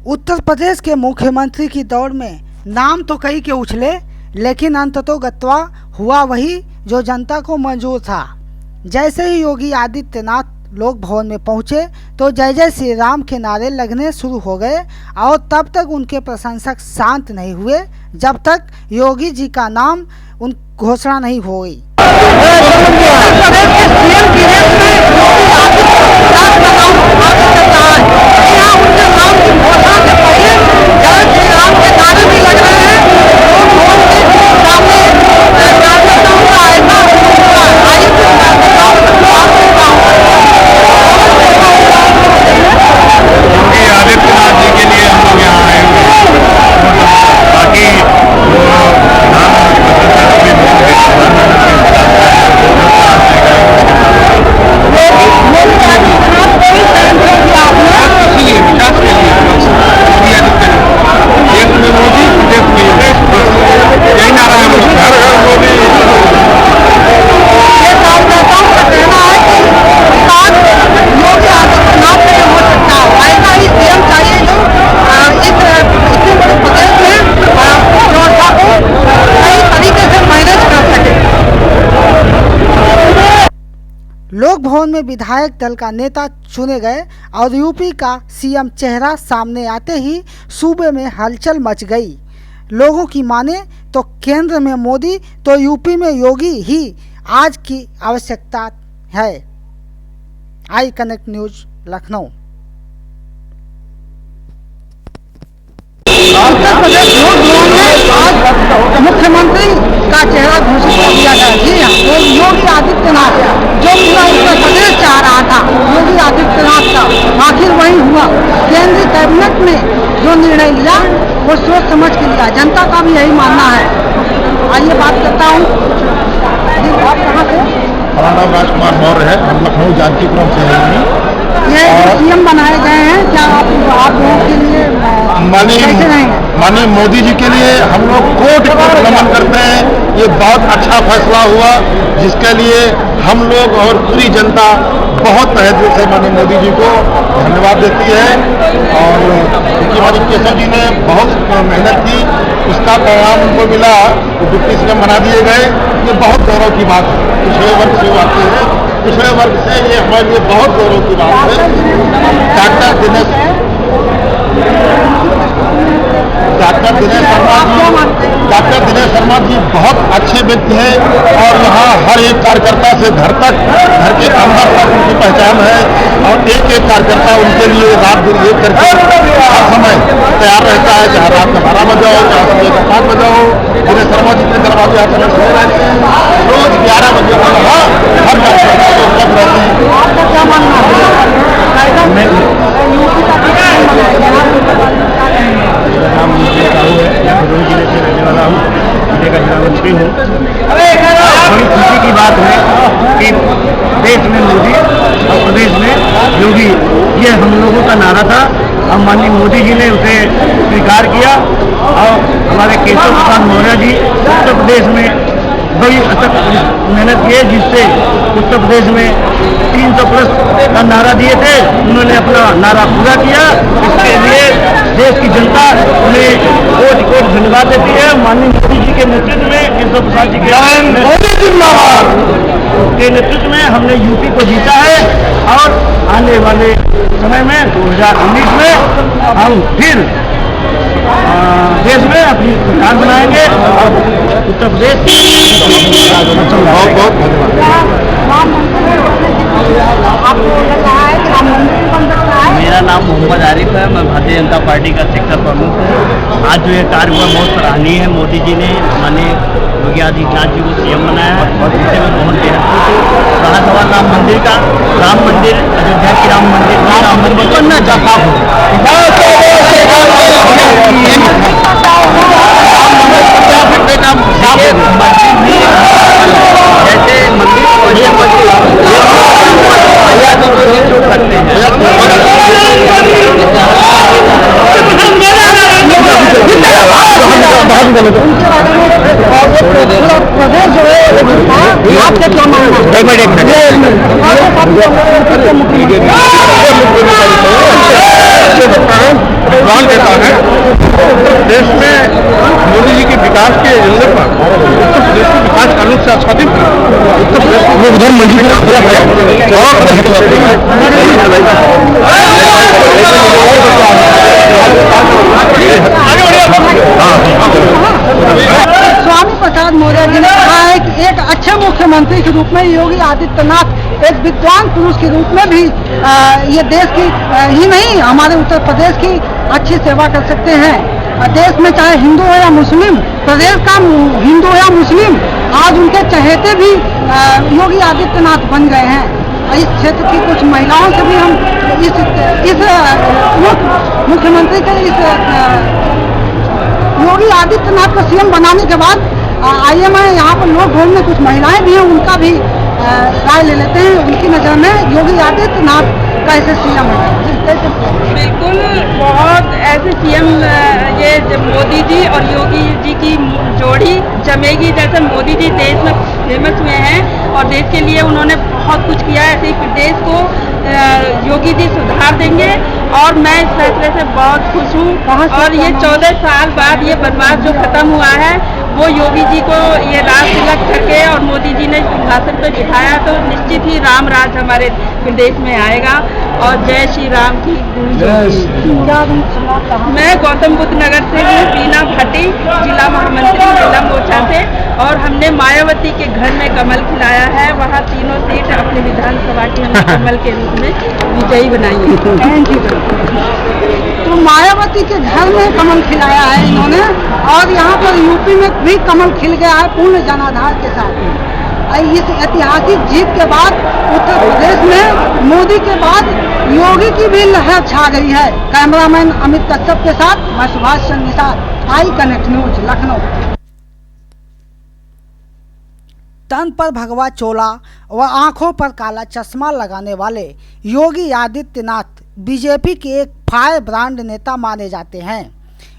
उत्तर प्रदेश के मुख्यमंत्री की दौड़ में नाम तो कई के उछले, लेकिन अंततोगत्वा हुआ वही जो जनता को मंजूर था। जैसे ही योगी आदित्यनाथ लोक भवन में पहुंचे तो जय जय श्री राम के नारे लगने शुरू हो गए और तब तक उनके प्रशंसक शांत नहीं हुए जब तक योगी जी का नाम उन घोषणा नहीं हो गई। लोक भवन में विधायक दल का नेता चुने गए और यूपी का सीएम चेहरा सामने आते ही सूबे में हलचल मच गई। लोगों की माने तो केंद्र में मोदी तो यूपी में योगी ही आज की आवश्यकता है। I connect news Lucknow. Uttar Pradesh Lok Bhavan में आज मुख्यमंत्री का चेहरा घोषित कर दिया गया। जी हाँ, तो योगी आदित्यनाथ जो पूरा उत्तर प्रदेश चाह रहा था, योगी आदित्यनाथ का आखिर वही हुआ। केंद्रीय कैबिनेट ने जो निर्णय लिया वो सोच समझ के लिया, जनता का भी यही मानना है। आइए बात करता हूँ। आप कहाँ से? हमारा नाम राजकुमार मौर्य है, हम लखनऊ जानकीपुरम से हैं। ये सीएम बनाए गए हैं, क्या आप लोगों के लिए माननीय मोदी जी के लिए हम लोग कोटि कोटि नमन करते हैं। ये बहुत अच्छा फैसला हुआ जिसके लिए हम लोग और पूरी जनता बहुत तहे दिल से माननीय मोदी जी को धन्यवाद देती है। और क्योंकि हमारे केशव जी ने बहुत मेहनत की, उसका परिणाम उनको मिला, वो डिप्टी सीएम बना दिए गए। ये बहुत गौरव की बात है। पिछड़े वर्ग से आते हैं, पिछड़े वर्ग से ये हमारे लिए बहुत गौरव की बात है। डॉक्टर दिनेश शर्मा जी बहुत अच्छे व्यक्ति हैं और यहाँ हर एक कार्यकर्ता से घर तक, घर के अंदर तक उनकी पहचान है और एक एक कार्यकर्ता उनके लिए रात दिन एक करके हर समय तैयार रहता है, चाहे रात में 12 बजे हो, चाहे सुबह का 5 बजे हो। दिनेश शर्मा जी के दरवाजे हर समय खुले रहते हैं। रोज 11 बजे तक हर कार्यकर्ता को उपलब्ध रहती है। आपका क्या मानना है? मेरा नाम मुझे साहू है, मैं भदोही जिले से रहने वाला हूँ, जिले का जिला मंत्री हूँ। बड़ी खुशी की बात है कि देश में मोदी और प्रदेश में योगी, ये हम लोगों का नारा था। अब माननीय मोदी जी ने उसे स्वीकार किया और हमारे केशव प्रसाद मौर्य जी उत्तर प्रदेश में बड़ी अथक मेहनत की है, जिससे उत्तर प्रदेश में 300+ का नारा दिए थे, उन्होंने अपना नारा पूरा किया। इसके लिए देश की जनता उन्हें कोटि कोटि धन्यवाद देती है। माननीय मोदी जी के नेतृत्व में, केशव प्रसाद जी के नेतृत्व में हमने यूपी को जीता है और आने वाले समय में 2019 में हम फिर देश में अपनी सरकार बनाएंगे और उत्तर प्रदेश बहुत बहुत मेरा नाम मोहम्मद आरिफ है, मैं भारतीय जनता पार्टी का सेक्टर प्रमुख हूँ। आज जो ये कार्य हुआ बहुत सराहनीय है। मोदी जी ने माननीय योगी आदित्यनाथ जी को सीएम बनाया है और जिसे मैं बहुत बेहद खुश हूँ। रहा सवाल राम मंदिर का, राम मंदिर अयोध्या की राम मंदिर बनना चाहता हूँ। जैसे प्रदेश जो है आपसे क्या मांगना है? आह्वान देता है उत्तर प्रदेश में मोदी जी के विकास के एजेंडे पर उत्तर प्रदेश के विकास कानून से आच्छादित उत्तर प्रदेश में प्रधानमंत्री स्वामी प्रसाद मौर्य जी ने कहा है कि एक अच्छे मुख्यमंत्री के रूप में योगी आदित्यनाथ एक विद्वान पुरुष के रूप में भी ये देश की ही नहीं हमारे उत्तर प्रदेश की अच्छी सेवा कर सकते हैं। देश में चाहे हिंदू हो या मुस्लिम, प्रदेश का हिंदू या मुस्लिम आज उनके चहेते भी योगी आदित्यनाथ बन गए हैं। इस क्षेत्र की कुछ महिलाओं से भी हम इस मुख्यमंत्री के इस योगी आदित्यनाथ को सीएम बनाने के बाद आइए मैं यहाँ पर लोग भवन में कुछ महिलाएं भी हैं, उनका भी राय ले लेते हैं। उनकी नज़र में योगी आदित्यनाथ कैसे सीएम है? बिल्कुल, बहुत ऐसे सीएम ये मोदी जी और योगी जी की जोड़ी जमेगी। जैसे मोदी जी देश में फेमस हुए हैं और देश के लिए उन्होंने बहुत कुछ किया है, ऐसे ही प्रदेश को योगी जी सुधार देंगे और मैं इस फैसले से बहुत खुश हूँ। और ये 14 साल बाद ये बदमाश जो खत्म हुआ है वो योगी जी को ये राज तिलक करके और मोदी जी ने सिंहासन पर बिठाया, तो निश्चित ही राम राज हमारे प्रदेश में आएगा। और जय श्री राम की मैं गौतम बुद्ध नगर से हूँ, बीना भट्टी, जिला महामंत्री महिला मोर्चा से, और हमने मायावती के घर में कमल खिलाया है। वहाँ तीनों सीट अपने विधानसभा की कमल के रूप में विजयी बनाई है। तो मायावती के घर में कमल खिलाया है इन्होंने, और यहाँ पर यूपी में भी कमल खिल गया है पूर्ण जनाधार के साथ। इस ऐतिहासिक जीत के बाद उत्तर प्रदेश में मोदी के बाद योगी की भी लहर छा गई है। कैमरामैन अमित कश्यप के साथ मैं Subhash Chandra Nishad, I connect news, Lucknow. तन पर भगवा चोला व आंखों पर काला चश्मा लगाने वाले योगी आदित्यनाथ बीजेपी के एक फायर ब्रांड नेता माने जाते हैं।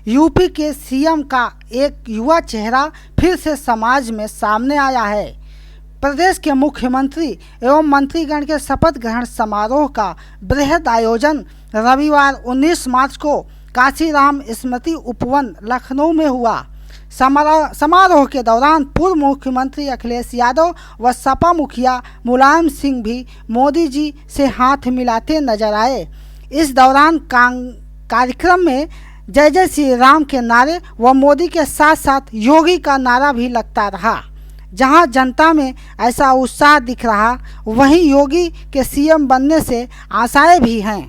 यूपी के सीएम का एक युवा चेहरा फिर से समाज में सामने आया है। प्रदेश के मुख्यमंत्री एवं मंत्रीगण के शपथ ग्रहण समारोह का बृहद आयोजन रविवार 19 मार्च को काशीराम स्मृति उपवन लखनऊ में हुआ। समारोह के दौरान पूर्व मुख्यमंत्री अखिलेश यादव व सपा मुखिया मुलायम सिंह भी मोदी जी से हाथ मिलाते नजर आए। इस दौरान कार्यक्रम में जय जय श्री राम के नारे व मोदी के साथ साथ योगी का नारा भी लगता रहा। जहां जनता में ऐसा उत्साह दिख रहा, वहीं योगी के सीएम बनने से आशाएं भी हैं।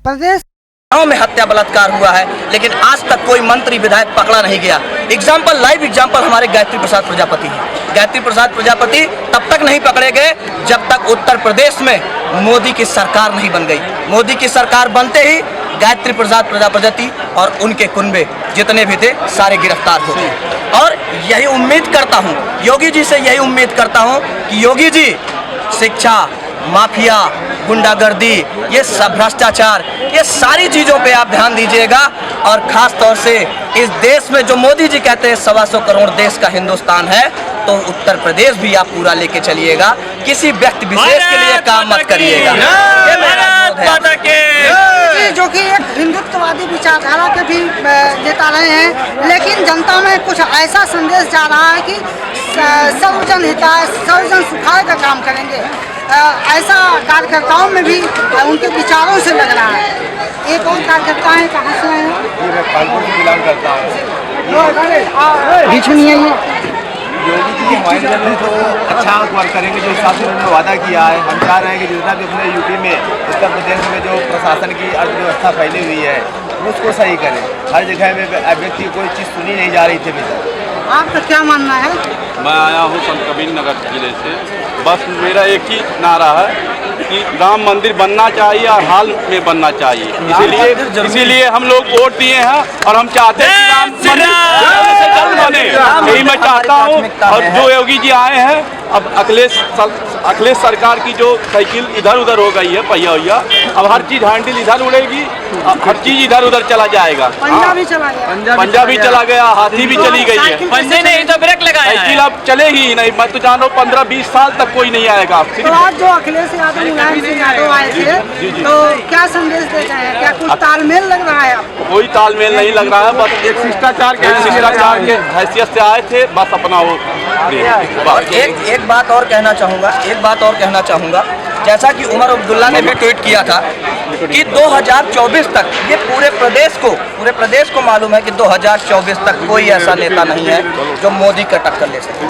प्रदेश गाँव में हत्या बलात्कार हुआ है, लेकिन आज तक कोई मंत्री विधायक पकड़ा नहीं गया। एग्जाम्पल, लाइव एग्जाम्पल हमारे गायत्री प्रसाद प्रजापति है। गायत्री प्रसाद प्रजापति तब तक नहीं पकड़े गए जब तक उत्तर प्रदेश में मोदी की सरकार नहीं बन गई। मोदी की सरकार बनते ही गायत्री प्रसाद प्रजापति और उनके कुनबे जितने भी थे सारे गिरफ्तार हो गए। और यही उम्मीद करता हूँ, योगी जी से यही उम्मीद करता हूँ कि योगी जी शिक्षा, माफिया, गुंडागर्दी, ये सब भ्रष्टाचार, ये सारी चीज़ों पे आप ध्यान दीजिएगा। और ख़ास तौर से इस देश में जो मोदी जी कहते हैं 125 करोड़ देश का हिंदुस्तान है, तो उत्तर प्रदेश भी आप पूरा लेके चलिएगा। किसी व्यक्ति विशेष के लिए काम मत करिएगा। ये मेरा अनुरोध है। जो कि एक हिंदुत्ववादी विचारधारा के भी जता रहे हैं, लेकिन जनता में कुछ ऐसा संदेश जा रहा है कि सर्वजन हिताय सर्वजन सुखाय का काम करेंगे। ऐसा कार्यकर्ताओं में भी उनके विचारों से लग रहा है। एक और कार्यकर्ता है, कहाँ से आए हैं? मैं कानपुर से बिलोंग करता हूँ। बीच में नहीं है। योगी जी के माइंड में तो अच्छा वर्क करेंगे जो हिसाब से उन्होंने वादा किया है। हम चाह रहे हैं कि जितना भी अपने यूपी में, उत्तर प्रदेश में जो प्रशासन की अर्थव्यवस्था फैली हुई है उसको सही करें। हर जगह में व्यक्ति की कोई चीज़ सुनी नहीं जा रही थी अभी तक। आपका क्या मानना है? मैं आया हूँ संत कबीर नगर जिले से। बस मेरा एक ही नारा है कि राम मंदिर बनना चाहिए और हाल में बनना चाहिए। इसीलिए हम लोग वोट दिए हैं और हम चाहते हैं कि राम मंदिर जल्द से जल्द बने। यही मैं चाहता हूँ। और जो योगी जी आए हैं, अब अखिलेश सरकार की जो साइकिल इधर उधर हो गई है पहिया, अब हर चीज हैंडल इधर उड़ेगी, अब हर चीज इधर उधर चला जाएगा। पंजाब भी चला गया, पंजाबी चला गया, हाथी भी चली गई है। पंजे ने तो ब्रेक लगाया साइकिल अब चलेगी ही नहीं। मैं तो जान रहा हूँ 15-20 साल तक कोई नहीं आएगा। तो आज जो अखिलेश यादव मुलायम सिंह यादव आए थे, तो क्या संदेश देते हैं? क्या कुछ तालमेल लग रहा है आपको? कोई तालमेल नहीं लग रहा है, बस एक शिष्टाचार के हैसियत से आए थे, बस अपना वो एक बात और कहना चाहूँगा, जैसा कि उमर अब्दुल्ला ने भी ट्वीट किया था कि 2024 तक ये पूरे प्रदेश को मालूम है कि 2024 तक कोई ऐसा नेता नहीं है जो मोदी का टक्कर ले सके।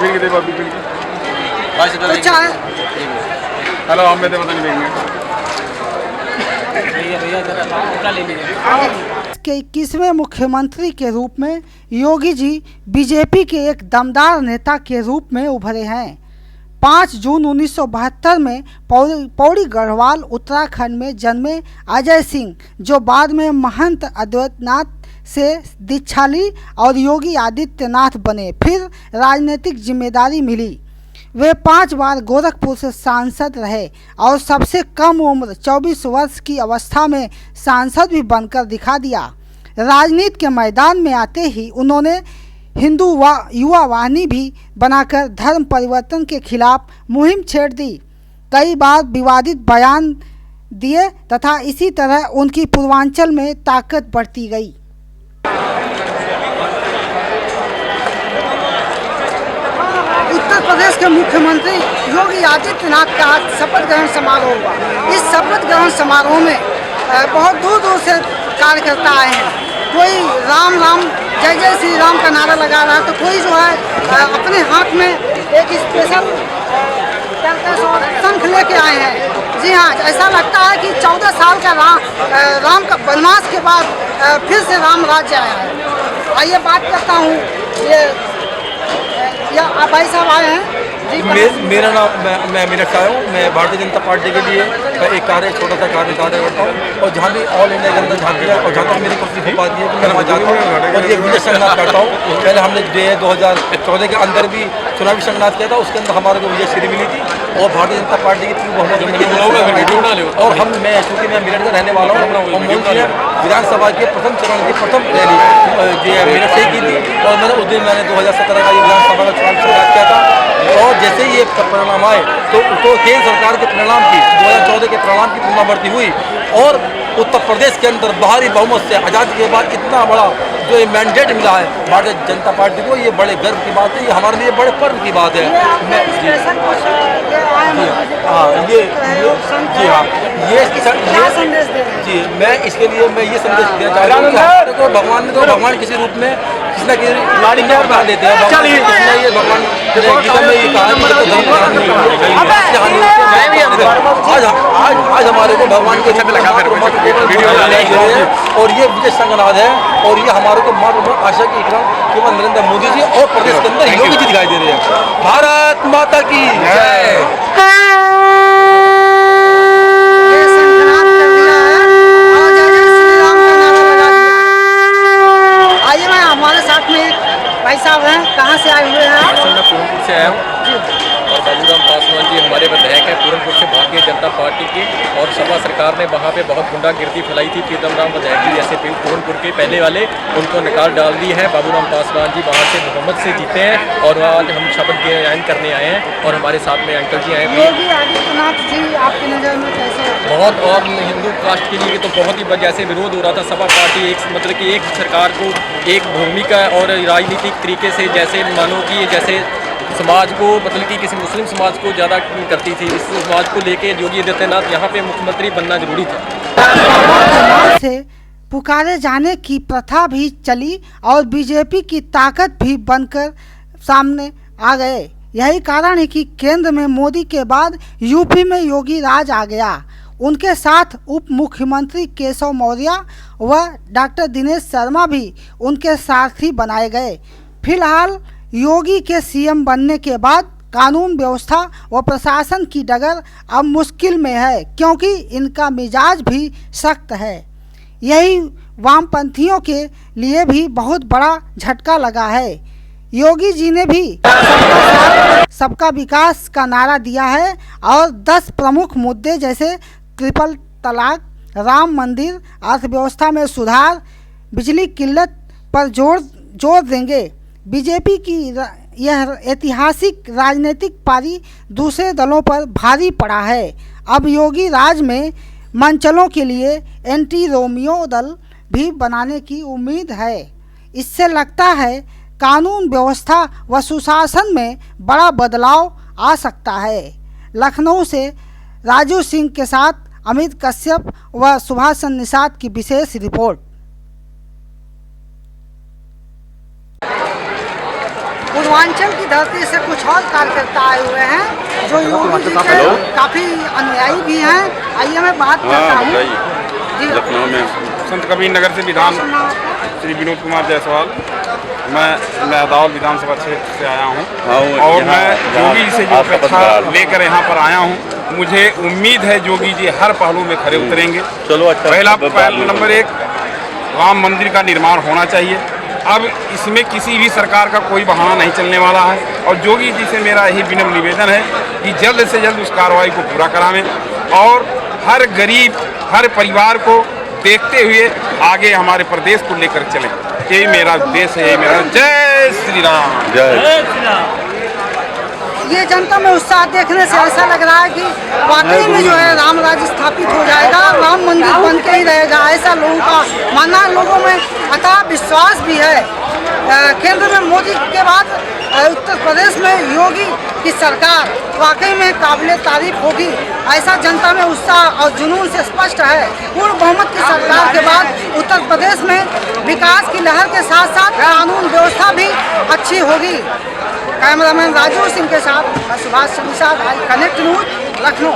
के 21वें मुख्यमंत्री के रूप में योगी जी बीजेपी के एक दमदार नेता के रूप में उभरे हैं। 5 जून 1972 में पौड़ी गढ़वाल उत्तराखंड में जन्मे अजय सिंह, जो बाद में महंत अद्वैतनाथ से दीक्षा ली और योगी आदित्यनाथ बने। फिर राजनीतिक जिम्मेदारी मिली। वे 5 बार गोरखपुर से सांसद रहे और सबसे कम उम्र 24 वर्ष की अवस्था में सांसद भी बनकर दिखा दिया। राजनीति के मैदान में आते ही उन्होंने हिंदू युवा वाहिनी भी बनाकर धर्म परिवर्तन के खिलाफ मुहिम छेड़ दी। कई बार विवादित बयान दिए तथा इसी तरह उनकी पूर्वांचल में ताकत बढ़ती गई। उत्तर प्रदेश के मुख्यमंत्री योगी आदित्यनाथ का आज शपथ ग्रहण समारोह हुआ। इस शपथ ग्रहण समारोह में बहुत दूर दूर से कार्यकर्ता आए हैं। कोई राम राम जय जय श्री राम का नारा लगा रहा है, तो कोई जो है अपने हाथ में एक स्पेशल शंख लेके आए हैं। जी हाँ, ऐसा लगता है कि 14 साल का राम का वनवास के बाद फिर से राम राज्य आया है। आइए बात करता हूँ, ये आप भाई साहब आए हैं जी। मेरा नाम मैं मेरठ का हूँ। मैं भारतीय जनता पार्टी के लिए एक छोटा सा कार्य करता हूँ, और जहाँ भी ऑल इंडिया के अंदर झांकी है और जहाँ तक मेरी कुर्सी हो पाती है तो मैं वहाँ जाता हूँ और ये विजय संगनाथ करता हूँ। पहले हमने 2014 के अंदर भी चुनावी संगनाथ किया था, उसके अंदर हमारे को विजय श्री मिली थी और भारतीय जनता पार्टी की पूरी बहुमत मिली। और चूँकि मैं मेरठ का रहने वाला हूँ और मोदी ने विधानसभा के प्रथम चरण की प्रथम रैली मेरठ से की थी, और उस दिन मैंने 2017 का ये विधानसभा का चुनाव संगनाथ किया था। और जैसे ही ये परिणाम आए तो केंद्र सरकार के परिणाम की 2014 के परिणाम की पुनरावृत्ति हुई और उत्तर प्रदेश के अंदर भारी बहुमत से आज़ादी के बाद इतना बड़ा जो ये मैंडेट मिला है भारतीय जनता पार्टी को, ये बड़े गर्व की बात है, ये हमारे लिए बड़े पर्व की बात है। मैं जी जी मैं इसके लिए मैं ये संदेश देना चाहता हूँ कि भगवान ने तो भगवान किसी रूप में किसी न किसी लाड़ी क्या बना देते हैं। ये भगवान गीता में ये कहा आज हमारे को भगवान के और ये विजय संगनाथ है और ये हमारे को मात्र आशा की केवल नरेंद्र मोदी जी और प्रदेश के अंदर योगी जी दिखाई दे रहे हैं। भारत माता की जय। हमारे साथ में भाई साहब हैं, कहाँ से आए हुए हैं आप? मैं पूरनपुर से आया हूँ और बाबूराम पासवान जी हमारे विधायक हैं पूरनपुर से भारतीय जनता पार्टी के, और सपा सरकार ने वहाँ पे बहुत गुंडागिर्दी फैलाई थी। प्रीतम विधायक जी जैसे पूरनपुर के पहले वाले, उनको निकाल डाल दी है। बाबूराम पासवान जी वहाँ से बहुमत से जीते हैं और आज हम शपथ ग्रहण करने आए हैं और हमारे साथ में अंकल जी आए हैं। योगी आदित्यनाथ जी आपकी नज़र में कैसे? बहुत, और हिंदू कास्ट के लिए तो बहुत ही जैसे विरोध हो रहा था। सपा पार्टी एक मतलब कि एक सरकार को एक भूमिका और राजनीतिक तरीके से जैसे मानो कि जैसे समाज को मतलब कि किसी मुस्लिम समाज को ज़्यादा करती थी, इस समाज को लेके योगी आदित्यनाथ यहाँ पे मुख्यमंत्री बनना जरूरी था। से पुकारे जाने की प्रथा भी चली और बीजेपी की ताकत भी बनकर सामने आ गए। यही कारण है कि केंद्र में मोदी के बाद यूपी में योगी राज आ गया। उनके साथ उप मुख्यमंत्री केशव मौर्य व डॉक्टर दिनेश शर्मा भी उनके सारथी बनाए गए। फिलहाल योगी के सीएम बनने के बाद कानून व्यवस्था व प्रशासन की डगर अब मुश्किल में है, क्योंकि इनका मिजाज भी सख्त है। यही वामपंथियों के लिए भी बहुत बड़ा झटका लगा है। योगी जी ने भी सबका साथ सबका विकास का नारा दिया है और 10 प्रमुख मुद्दे जैसे ट्रिपल तलाक, राम मंदिर, अर्थव्यवस्था में सुधार, बिजली किल्लत पर जोर देंगे। बीजेपी की यह ऐतिहासिक राजनीतिक पारी दूसरे दलों पर भारी पड़ा है। अब योगी राज में मंचलों के लिए एंटी रोमियो दल भी बनाने की उम्मीद है। इससे लगता है कानून व्यवस्था व सुशासन में बड़ा बदलाव आ सकता है। लखनऊ से राजू सिंह के साथ अमित कश्यप व सुभाष निषाद की विशेष रिपोर्ट। पूर्वांचल की धरती से कुछ और कार्यकर्ता आए हुए हैं जो योगी जी के काफी अनुयायी भी हैं। आइए मैं बात करता हूँ। लखनऊ में संत कबीर नगर से विधान श्री विनोद कुमार जायसवाल। मैं अदालत विधानसभा क्षेत्र से आया हूँ और मैं योगी जी से जो अपेक्षा लेकर यहाँ पर आया हूँ, मुझे उम्मीद है योगी जी हर पहलू में खरे उतरेंगे। चलो अच्छा। पहला नंबर 1, राम मंदिर का निर्माण होना चाहिए। अब इसमें किसी भी सरकार का कोई बहाना नहीं चलने वाला है और योगी जी से मेरा यही विनम्र निवेदन है कि जल्द से जल्द उस कार्रवाई को पूरा करावें और हर गरीब, हर परिवार को देखते हुए आगे हमारे प्रदेश को लेकर चलें। ये मेरा देश है, मेरा जय श्री राम। जय श्री राम। ये जनता में उत्साह देखने से ऐसा लग रहा है कि वाकई में जो है राम राज्य स्थापित हो जाएगा, राम मंदिर बन के ही रहेगा, ऐसा लोगों का मानना है। लोगों में अथाह विश्वास भी है। केंद्र में मोदी के बाद उत्तर प्रदेश में योगी की सरकार वाकई में काबिले तारीफ होगी, ऐसा जनता में उत्साह और जुनून से स्पष्ट है। पूर्ण बहुमत की सरकार के बाद उत्तर प्रदेश में विकास की लहर के साथ साथ कानून व्यवस्था भी अच्छी होगी। कैमरामैन राजू सिंह के साथ मैं सुभाष निषाद, कनेक्ट न्यूज, लखनऊ।